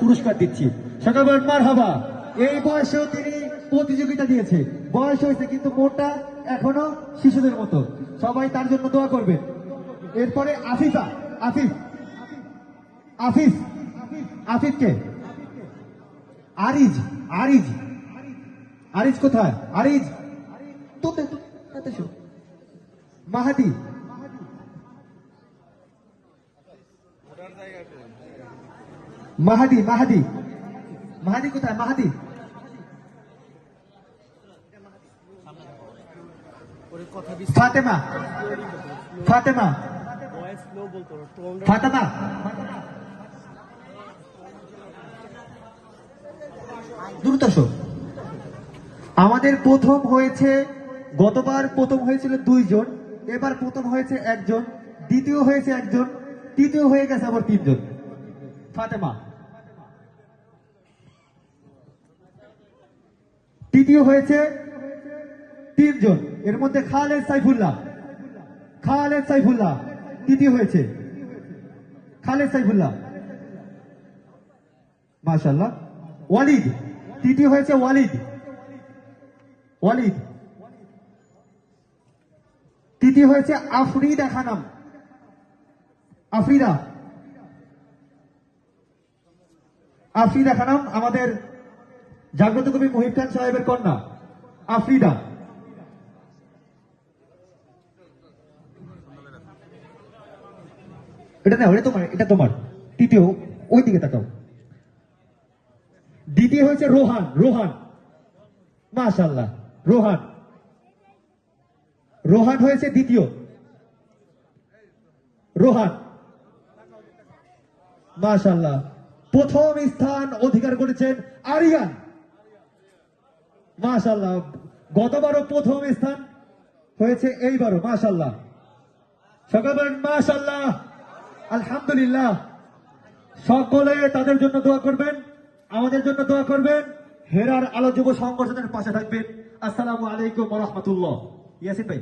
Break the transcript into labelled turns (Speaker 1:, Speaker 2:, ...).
Speaker 1: পুরস্কার দিচ্ছি। সকাল বলেন মারহাবা। এই বয়সেও তিনি প্রতিযোগিতা দিয়েছে, বয়স হয়েছে কিন্তু মনটা এখনো শিশুদের মতো। সবাই তার জন্য দোয়া করবেন। এরপরে আফিফা, আফিফ, আফিফ, আফিফকে আরিজ, আরিজ, আরিজ কোথায়? আরিজ তো মাহাদি, মাহাদি, মাহাদি, মাহাদি কোথায়? মাহাদি, ফাতেমা, ফাতেমা, ফাতেমা, দ্রুত আসো। আমাদের প্রথম হয়েছে, গতবার প্রথম হয়েছিল 2 জন, এবার প্রথম হয়েছে 1 জন, দ্বিতীয় হয়েছে 1 জন, তৃতীয় হয়ে গেছে আবার 3 জন। ফাতেমা তৃতীয় হয়েছে 3 জন, এর মধ্যে খালেদ সাইফুল্লাহ, খালেদ সাইফুল্লাহ তৃতীয় হয়েছে, খালেদ সাইফুল্লাহ মাশাআল্লাহ। ওয়ালিদ তৃতীয় হয়েছে, ওয়ালিদ, ওয়ালিদ তৃতীয় হয়েছে। আফরিদা খানম, আফরিদা, আফরিদা খানম আমাদের জাগ্রত কবি মুহিব খান সাহেবের কন্যা আফরিদা। এটা না, এটা তোমার, এটা তোমার তৃতীয়, ওই দিকে তাকাও। দ্বিতীয় হয়েছে রোহান, রোহান মাশাআল্লাহ, রোহান, রোহান হয়েছে দ্বিতীয়, রোহান মাশাআল্লাহ। প্রথম স্থান অধিকার করেছেন আরিয়ান মাশাআল্লাহ। গতবারও প্রথম স্থান হয়েছে, এইবারও মাশাআল্লাহ। সকলে বলেন মাশাআল্লাহ, আলহামদুলিল্লাহ। সকলে তাদের জন্য দোয়া করবেন, আমাদের জন্য দোয়া করবেন, হেরার আলো যুব সংগঠনের পাশে থাকবেন। আসসালামু আলাইকুম ওয়া রাহমাতুল্লাহ। ইয়াসিন ভাই।